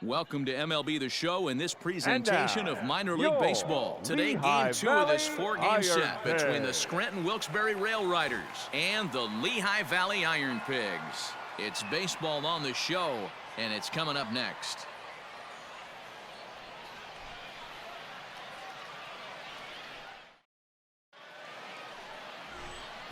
Welcome to MLB The Show and this presentation of minor league baseball. Today, Lehigh game 2 of this four-game set IronPigs. between the Scranton-Wilkes-Barre Rail Riders and the Lehigh Valley IronPigs. It's baseball on the show, and it's coming up next.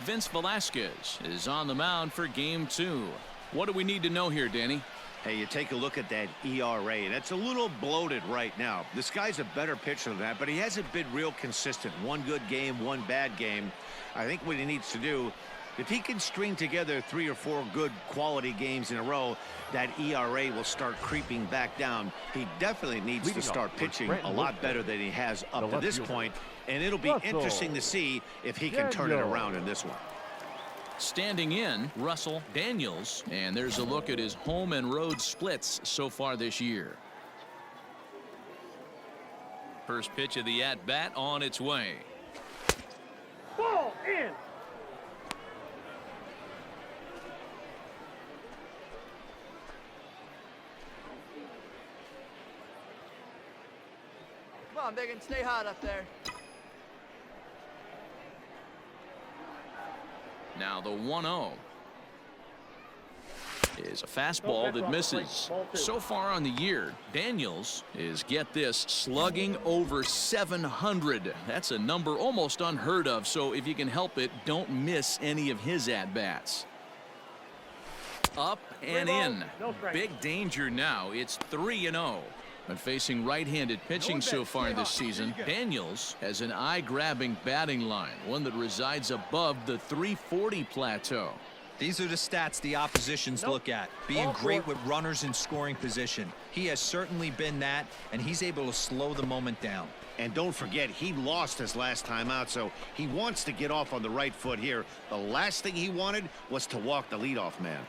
Vince Velasquez is on the mound for game 2. What do we need to know here, Danny? Hey, you take a look at that ERA, and it's a little bloated right now. This guy's a better pitcher than that, but he hasn't been real consistent. One good game, one bad game. I think what he needs to do, if he can string together 3 or 4 good quality games in a row, that ERA will start creeping back down. He definitely needs to start pitching a lot better than he has up to this point, and it'll be interesting to see if he can turn it around in this one. Standing in, Russell Daniels, and there's a look at his home and road splits so far this year. First pitch of the at-bat on its way. Ball in. Come on, Biggin, stay hot up there. Now the 1-0 is a fastball that misses. So far on the year, Daniels is, get this, slugging over 700. That's a number almost unheard of, so if you can help it, don't miss any of his at-bats. Up and in. Big danger now. It's 3-0. But facing right-handed pitching so far this season, Daniels has an eye-grabbing batting line, one that resides above the 340 plateau. These are the stats the oppositions look at. Being great with runners in scoring position. He has certainly been that, and he's able to slow the moment down. And don't forget, he lost his last time out, so he wants to get off on the right foot here. The last thing he wanted was to walk the leadoff man.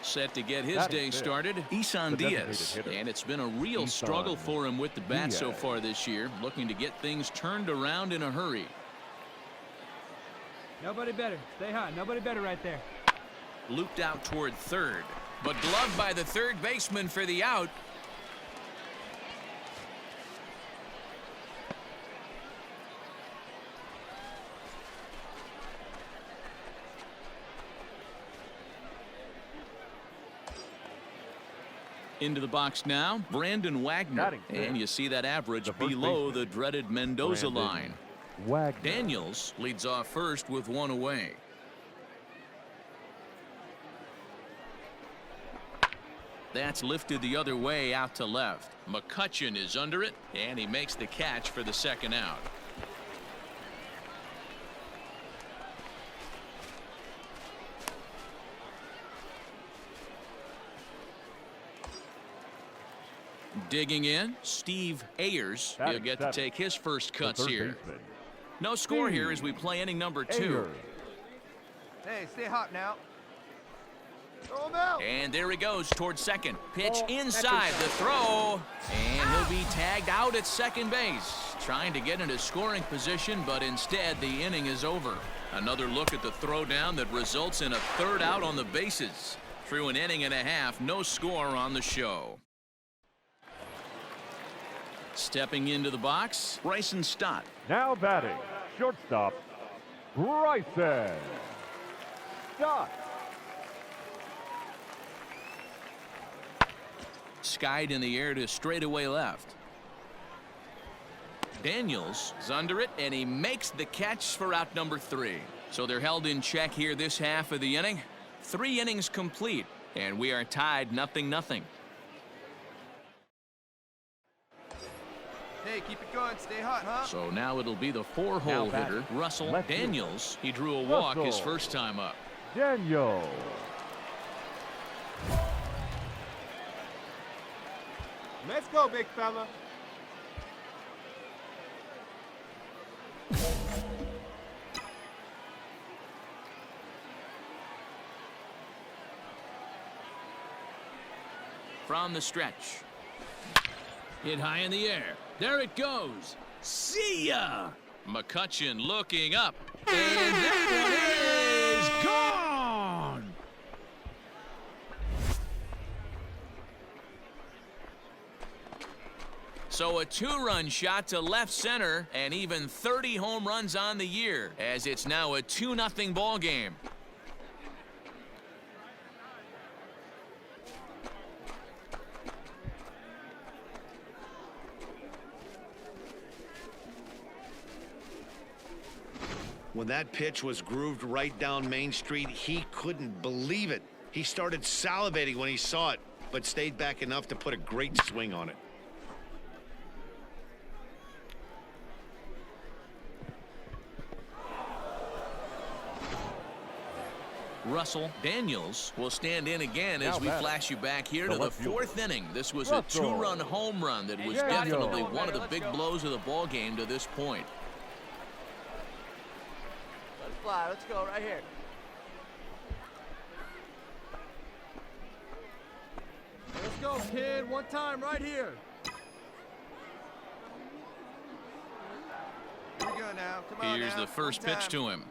Set to get his day started, Isan Diaz. And it's been a real struggle for him with the bat so far this year, looking to get things turned around in a hurry. Nobody better. Stay hot. Nobody better right there. Looped out toward third, but gloved by the third baseman for the out. Into the box now, Brandon Wagner. And you see that average below the dreaded Mendoza line. Daniels leads off first with 1 away. That's lifted the other way out to left. McCutchen is under it, and he makes the catch for the second out. Digging in, Steve Ayers. He'll get to take his first cuts here. No score here as we play inning number 2. Hey, stay hot now. Throw him out. And there he goes towards second. Pitch inside the throw. And he'll be tagged out at second base. Trying to get into scoring position, but instead the inning is over. Another look at the throwdown that results in a third out on the bases. Through an inning and a half, no score on the show. Stepping into the box, Bryson Stott. Now batting, shortstop, Bryson Stott. Skied in the air to straightaway left. Daniels is under it, and he makes the catch for out number 3. So they're held in check here this half of the inning. 3 innings complete, and we are tied 0-0. Hey, keep it going. Stay hot, huh? So now it'll be the 4-hole hitter, Russell Daniels. He drew a walk his first time up. Daniel. Let's go, big fella. From the stretch. Hit high in the air. There it goes. See ya! McCutchen looking up. And that one is gone! So a 2-run shot to left center and even 30 home runs on the year as it's now a 2-0 ball game. When that pitch was grooved right down Main Street, he couldn't believe it. He started salivating when he saw it, but stayed back enough to put a great swing on it. Russell Daniels will stand in again as we flash you back here to the 4th inning. This was a 2-run home run that was definitely one of the big blows of the ball game to this point. Let's fly. Let's go right here. Let's go, kid. One time right here. Here we go now. Come on. Here's now. the first One time. pitch to him.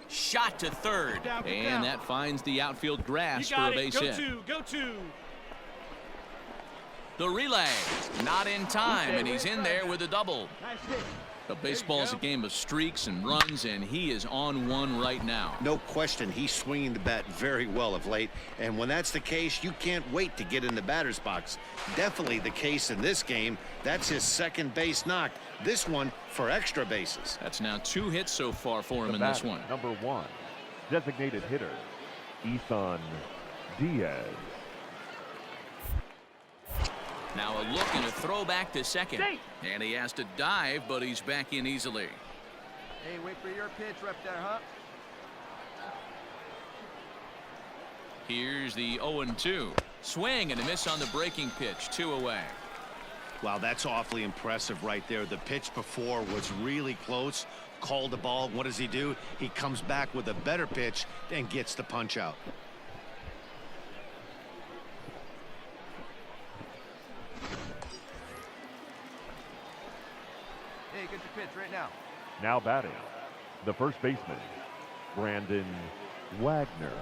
Shot to third. And that finds the outfield grass for a base hit. Go to. The relay. Not in time, and he's in there with a double. Nice hit. The baseball's a game of streaks and runs, and he is on one right now. No question, he's swinging the bat very well of late, and when that's the case, you can't wait to get in the batter's box. Definitely the case in this game. That's his second base knock. This one for extra bases. That's now 2 hits so far for him The in this batter, one. number 1, designated hitter, Isan Diaz. Now a look and a throw back to second. And he has to dive, but he's back in easily. Hey, wait for your pitch right there, huh? Here's the 0-2. Swing and a miss on the breaking pitch. 2 away. Wow, that's awfully impressive right there. The pitch before was really close. Called the ball. What does he do? He comes back with a better pitch and gets the punch out. Hey, get your pitch right now. Now batting, the first baseman, Brandon Wagner.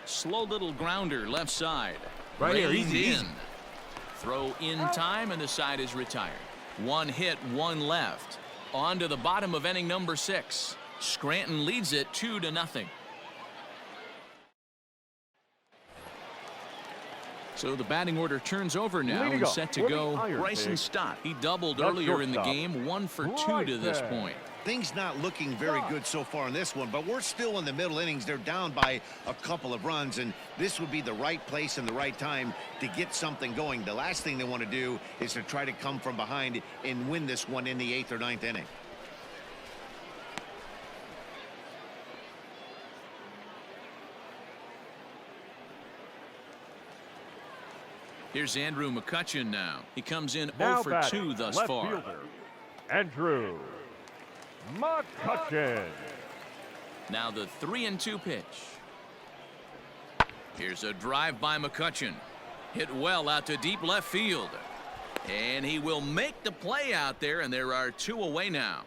Slow little grounder left side. Right here, Reined easy. in. Throw in time, and the side is retired. 1 hit, 1 left. On to the bottom of inning number 6. Scranton leads it 2-0. So the batting order turns over now Leading and off set to for the go Iron Bryson Pigs. Stott. He doubled The earlier in the shortstop, game, 1 for 2 to this Bryson. point. Things not looking very good so far in this one, but we're still in the middle innings. They're down by a couple of runs, and this would be the right place and the right time to get something going. The last thing they want to do is to try to come from behind and win this one in the 8th or 9th inning. Here's Andrew McCutchen now. He comes in Now 0 for batting, 2 thus left far. fielder, Andrew McCutchen. Now the 3-2 pitch. Here's a drive by McCutchen. Hit well out to deep left field. And he will make the play out there, and there are 2 away now.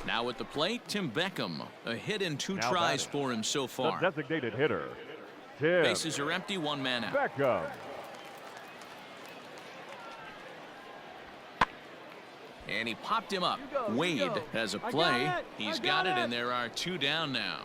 Now at the plate, Tim Beckham. A hit in 2 Now tries batting, for him so The far. designated hitter, Tim Bases are empty, 1 man out. Beckham. And he popped him up. go, you Wade go. has a I play. got it. He's I got got it, it. and there are 2 down now.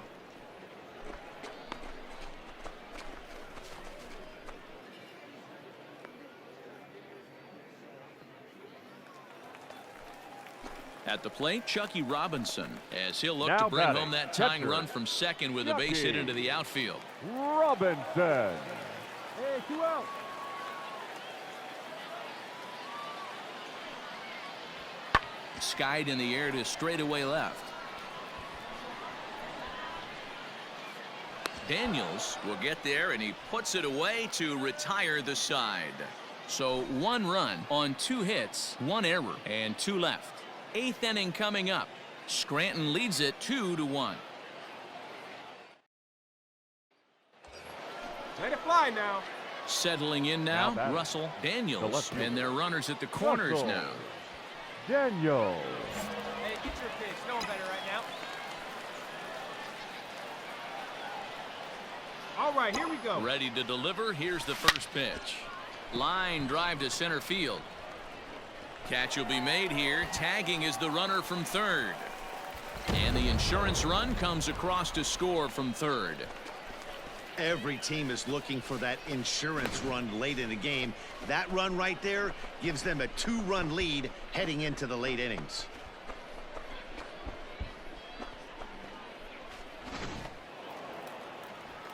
At the plate, Chucky Robinson, as he'll look Now to bring batting, home that tying catcher, run from second with a base hit Chucky into the outfield. Robinson. Hey, 2 out. Skied in the air to straightaway left. Daniels will get there, and he puts it away to retire the side. So 1 run on 2 hits, 1 error, and 2 left. 8th inning coming up. Scranton leads it 2-1. Let it fly now. Settling in now, Now batting, Russell the Daniels, left fielder, and their runners at the corners Russell now. Daniels. Hey, get your pitch. No one better right now. All right, here we go. Ready to deliver. Here's the first pitch. Line drive to center field. Catch will be made here. Tagging is the runner from third. And the insurance run comes across to score from third. Every team is looking for that insurance run late in the game. That run right there gives them a 2-run lead heading into the late innings.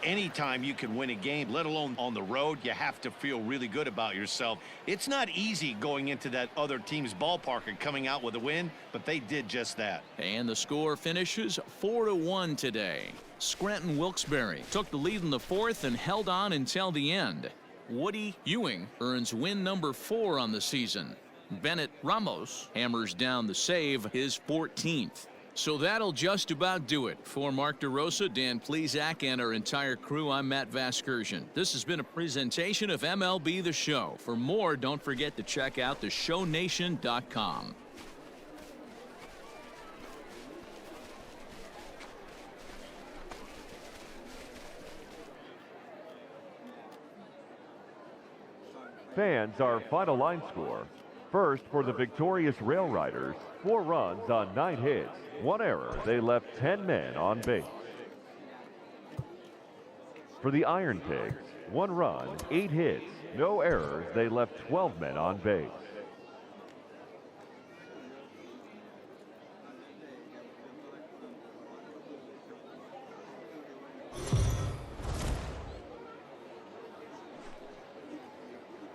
Anytime you can win a game, let alone on the road, you have to feel really good about yourself. It's not easy going into that other team's ballpark and coming out with a win, but they did just that. And the score finishes 4-1 today. Scranton Wilkes-Barre took the lead in the fourth and held on until the end. Woody Ewing earns win number 4 on the season. Bennett Ramos hammers down the save, his 14th. So that'll just about do it. For Mark DeRosa, Dan Plesac, and our entire crew, I'm Matt Vasgersian. This has been a presentation of MLB The Show. For more, don't forget to check out theshownation.com. Fans, our final line score. First, for the victorious Rail Riders, 4 runs on 9 hits, 1 error. They left 10 men on base. For the IronPigs, 1 run, 8 hits, no errors. They left 12 men on base.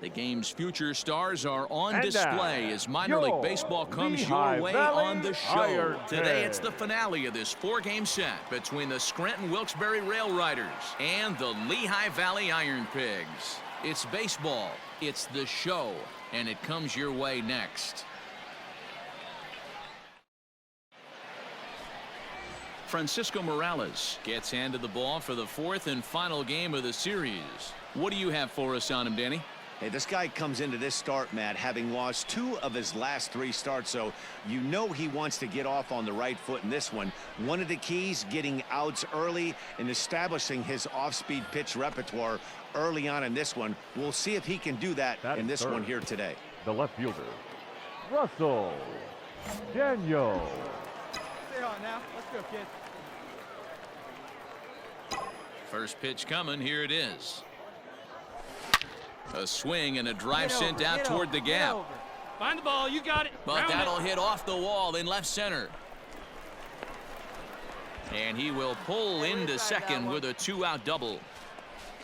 The game's future stars are on And display now, as minor league baseball comes Lehigh your way Valley on the show. IronPigs. Today it's the finale of this 4-game set between the Scranton Wilkes-Barre Rail Riders and the Lehigh Valley IronPigs. It's baseball, it's the show, and it comes your way next. Francisco Morales gets handed the ball for the 4th and final game of the series. What do you have for us on him, Danny? Hey, this guy comes into this start, Matt, having lost 2 of his last 3 starts, so you know he wants to get off on the right foot in this one. One of the keys, getting outs early and establishing his off-speed pitch repertoire early on in this one. We'll see if he can do that in this one here today. The left fielder, Russell Daniels. Stay on now. Let's go, kid. First pitch coming. Here it is. A swing and a drive sent out toward the gap. Find the ball. You got it. But that'll hit off the wall in left center. And he will pull into second with a 2-out double.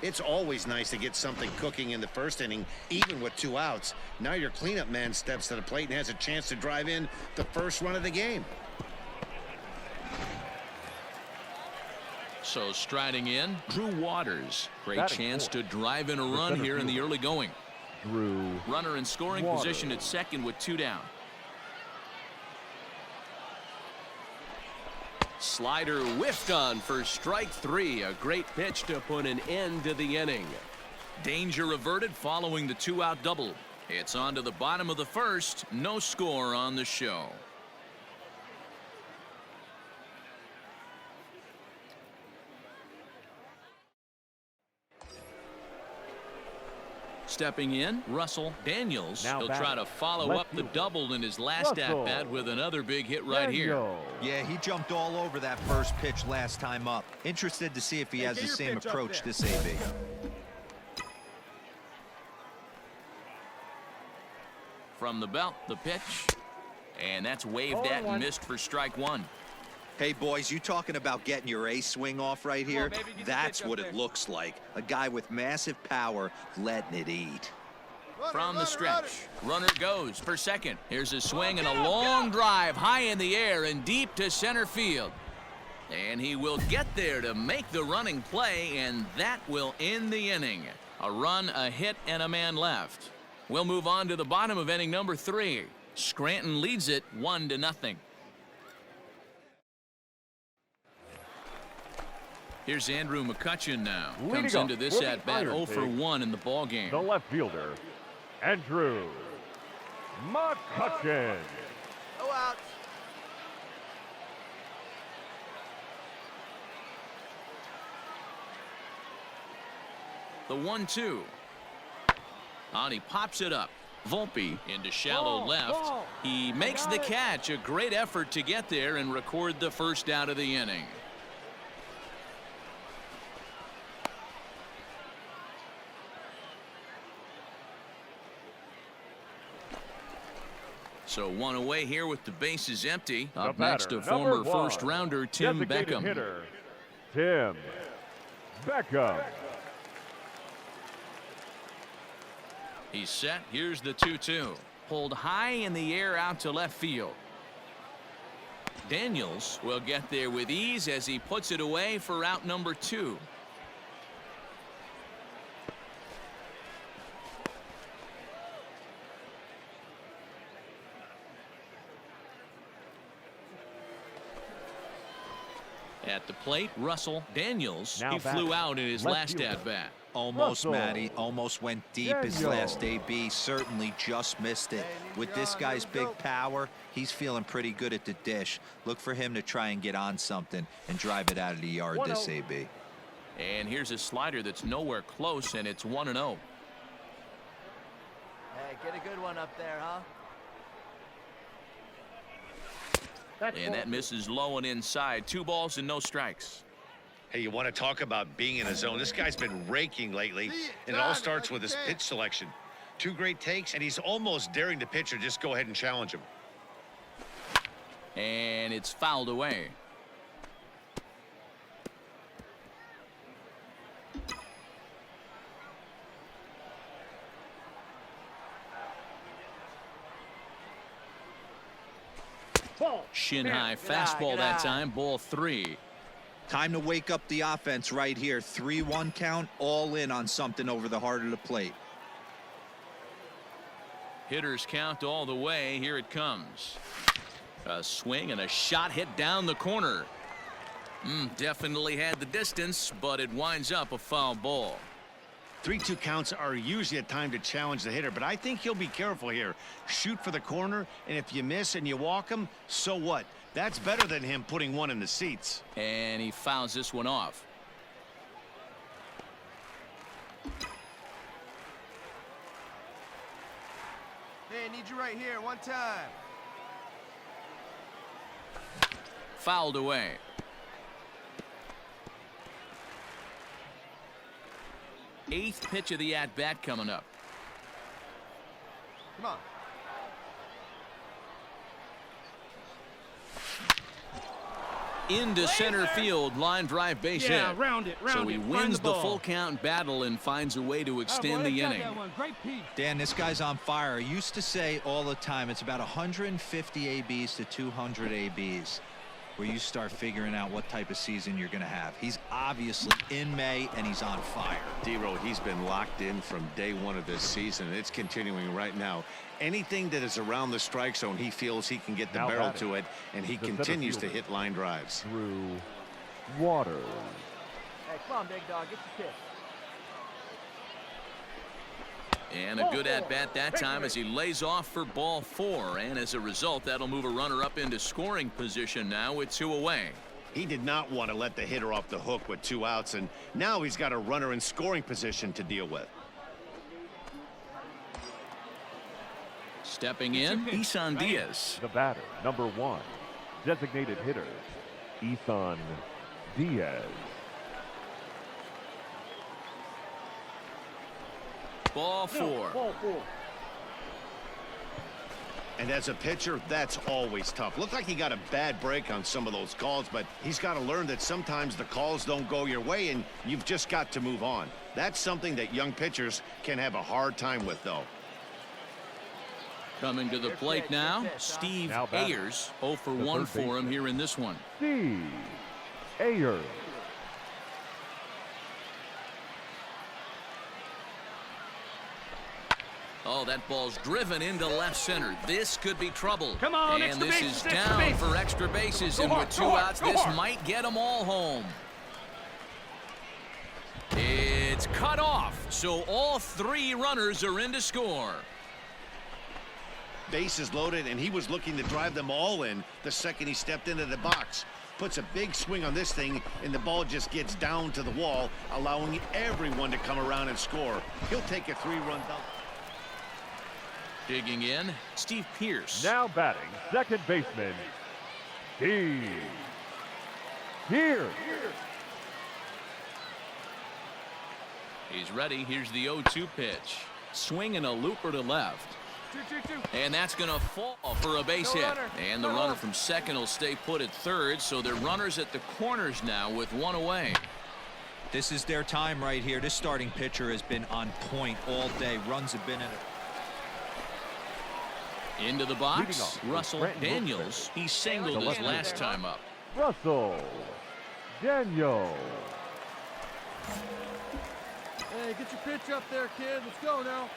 It's always nice to get something cooking in the first inning, even with 2 outs. Now your cleanup man steps to the plate and has a chance to drive in the first run of the game. So striding in, Drew Waters. Great chance to drive in a run here in the early going. Drew Runner in scoring position at second with 2 down. Slider whiffed on for strike 3. A great pitch to put an end to the inning. Danger averted following the 2-out double. It's on to the bottom of the first. No score on the show. Stepping in, Russell Daniels. He'll try to follow up the double in his last at-bat with another big hit right here. Yeah, he jumped all over that first pitch last time up. Interested to see if he has the same approach this AB. From the belt, the pitch. And that's waved at and missed for strike 1. Hey, boys, you talking about getting your ace swing off right here? That's what it looks like. A guy with massive power letting it eat. From the stretch, runner goes for second. Here's a swing and a long drive high in the air and deep to center field. And he will get there to make the running play, and that will end the inning. A run, a hit, and a man left. We'll move on to the bottom of inning number 3. Scranton leads it 1-0. Here's Andrew McCutchen now. Comes into this at-bat 0 for 1 in the ballgame. The left fielder, Andrew McCutchen. No outs. The 1-2. And he pops it up. Volpe into shallow left. He makes the catch. A great effort to get there and record the first out of the inning. So one away here with the bases empty. Up next, a former first rounder, Tim Beckham. Hitter, Tim Beckham. He's set. Here's the 2-2. Pulled high in the air out to left field. Daniels will get there with ease as he puts it away for out number 2. At the plate, Russell. Daniels, he flew out in his last at-bat. Almost, Matty. Almost went deep his last AB. Certainly just missed it. With this guy's big power, he's feeling pretty good at the dish. Look for him to try and get on something and drive it out of the yard this AB. And here's a slider that's nowhere close, and it's 1-0. Hey, get a good one up there, huh? And that misses low and inside. 2 balls and no strikes. Hey, you want to talk about being in a zone? This guy's been raking lately, and it all starts with his pitch selection. 2 great takes, and he's almost daring the pitcher just go ahead and challenge him. And it's fouled away. Shin high fastball that time. Ball 3. Time to wake up the offense right here. 3-1 count, all in on something over the heart of the plate. Hitters count all the way. Here it comes. A swing and a shot hit down the corner. Definitely had the distance, but it winds up a foul ball. 3-2 counts are usually a time to challenge the hitter, but I think he'll be careful here. Shoot for the corner, and if you miss and you walk him, so what? That's better than him putting one in the seats. And he fouls this one off. Hey, I need you right here, one time. Fouled away. Eighth pitch of the at-bat coming up. Come on. Into center field, line drive base hit. Round it. So he wins the full count battle and finds a way to extend the inning. Dan, this guy's on fire. I used to say all the time it's about 150 ABs to 200 ABs where you start figuring out what type of season you're going to have. He's obviously in May and he's on fire. D-Row, he's been locked in from day one of this season. It's continuing right now. Anything that is around the strike zone, he feels he can get the barrel to it, and he continues to hit line drives. Through Waters. Hey, come on, big dog, get your pitch. And a good at-bat that time as he lays off for ball 4. And as a result, that'll move a runner up into scoring position now with 2 away. He did not want to let the hitter off the hook with 2 outs, and now he's got a runner in scoring position to deal with. Stepping in, Isan Diaz. The batter, number 1, designated hitter, Isan Diaz. Ball 4. And as a pitcher, that's always tough. Looked like he got a bad break on some of those calls, but he's got to learn that sometimes the calls don't go your way, and you've just got to move on. That's something that young pitchers can have a hard time with, though. Coming to the plate now, Steve Ayers. 0 for 1 for him here in this one. Steve Ayers. Oh, that ball's driven into left center. This could be trouble. Come on, and this is extra down base. for extra bases, and with 2 outs, this might get them all home. It's cut off, so all 3 runners are in to score. Bases loaded, and he was looking to drive them all in the second he stepped into the box. Puts a big swing on this thing, and the ball just gets down to the wall, allowing everyone to come around and score. He'll take a 3-run double. Digging in, Steve Pearce. Now batting, second baseman, Steve Pearce. He's ready. Here's the 0-2 pitch. Swinging a looper to left. 2-2-2. And that's going to fall for a base No hit. runner. And the runner from second will stay put at third, so they're runners at the corners now with one away. This is their time right here. This starting pitcher has been on point all day. Runs have been in it. Into the Leading box, off with Russell Brent Daniels. He singled his last time up. Russell Daniels. Hey, get your pitch up there, kid. Let's go now.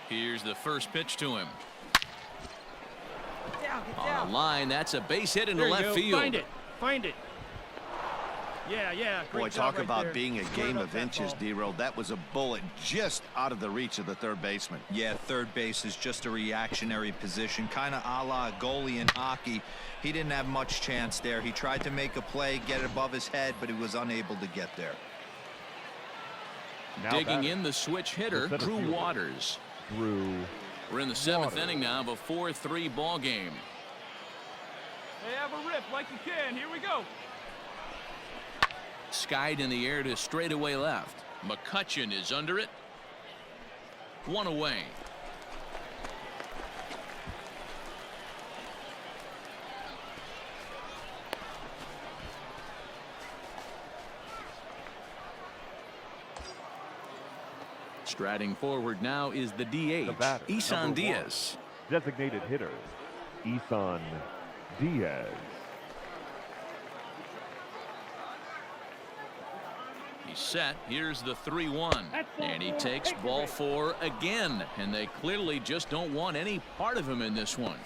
Here's the first pitch to him. Get down, get On down. the line, that's a base hit into There you left go. field. Find it. Find it. Yeah. Boy, Great talk job right about there. being a Squared game up of that inches, ball. D-Roll. That was a bullet just out of the reach of the third baseman. Yeah, third base is just a reactionary position, kind of a la a goalie in hockey. He didn't have much chance there. He tried to make a play, get it above his head, but he was unable to get there. Now Digging batting, in, the switch hitter, the center Drew fielder. Waters. Drew We're in the seventh Waters. inning now of a 4-3 ball game. Hey, have a rip like you can. Here we go. Skied in the air to straightaway left. McCutchen is under it. One away. Striding forward now is the The DH, batter, Isan number Diaz. 1, designated hitter, Isan Diaz. He's set. Here's the 3-1. And he takes ball 4 again. And they clearly just don't want any part of him in this one.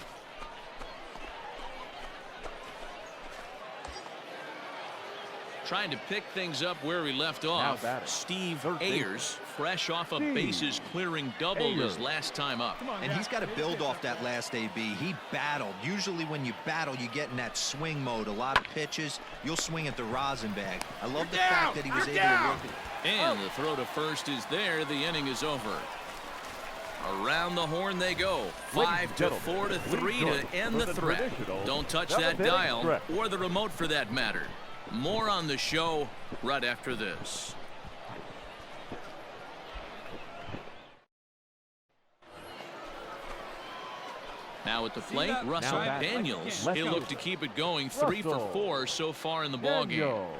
Trying to pick things up where we left off. batting, Steve third baseman, Ayers, fresh off a Steve bases clearing double his Ayers. last time up. Come on, And now. he's got to Get your build pitch off up that there. last AB. He battled. Usually when you battle, you get in that swing mode. A lot of pitches, you'll swing at the rosin bag. I love the You're fact down. that he was You're able down. to work it. And the throw to first is there. The inning is over. Around the horn they go. 5 to 4 to 3 to end the threat. Don't touch that dial or the remote for that matter. More on the show right after this. Now at the plate, that? Russell Now batting, Daniels. left He'll fielder. look to keep it going. 3 for Russell 4 so far in the ball game. Daniels.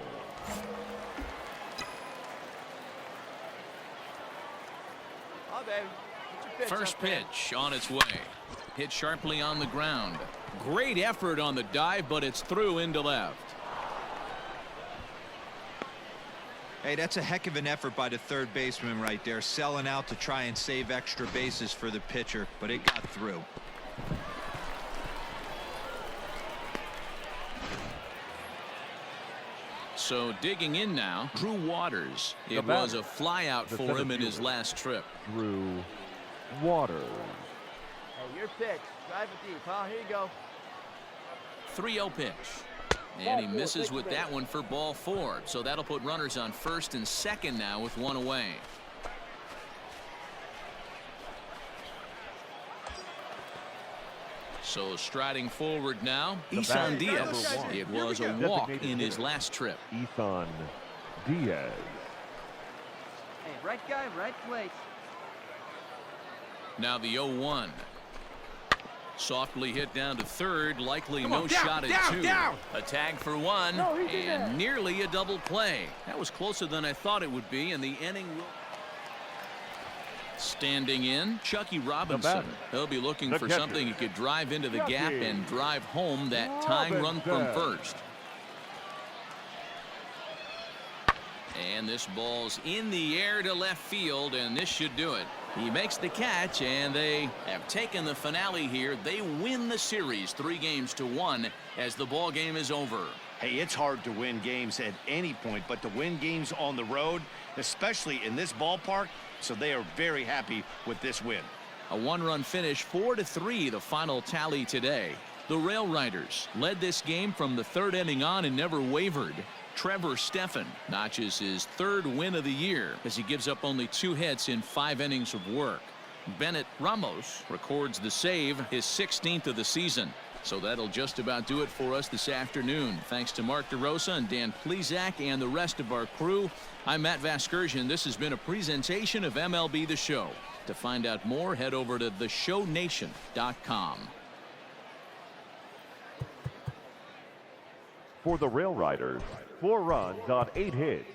Oh, baby. Get your pitch First up there. pitch on its way. Hit sharply on the ground. Great effort on the dive, but it's through into left. Hey, that's a heck of an effort by the third baseman right there, selling out to try and save extra bases for the pitcher, but it got through. So digging in now, Drew Waters. It batter, was a fly out the for center him in his fielder. last trip. Drew Waters. Hey, your pitch. Drive it deep, huh? Here you go. 3-0 pitch. And he misses with that one for ball 4. So that'll put runners on first and second now with one away. So striding forward now, Isan batter, Diaz. number 1. It was a Here we go. walk Designated in his hitter. last trip. Isan Diaz. Hey, right guy, right place. Now the 0-1. Softly hit down to third. Likely Come no on, down, shot at down, 2. down. A tag for 1 and nearly a double play. That was closer than I thought it would be, and the inning will. Standing in, Chucky Robinson. batter, He'll be looking the for catcher, something he could drive into the Chucky gap and drive home that tying run from Robinson. first. And this ball's in the air to left field, and this should do it. He makes the catch, and they have taken the finale here. They win the series 3-1 as the ball game is over. Hey, it's hard to win games at any point, but to win games on the road, especially in this ballpark, so they are very happy with this win. A one-run finish, 4-3, the final tally today. The Rail Riders led this game from the third inning on and never wavered. Trevor Stephan notches his third win of the year as he gives up only 2 hits in 5 innings of work. Bennett Ramos records the save, his 16th of the season. So that'll just about do it for us this afternoon. Thanks to Mark DeRosa and Dan Plesac and the rest of our crew. I'm Matt Vasgersian. This has been a presentation of MLB The Show. To find out more, head over to theshownation.com. For the Rail Riders, 4 runs on 8 hits.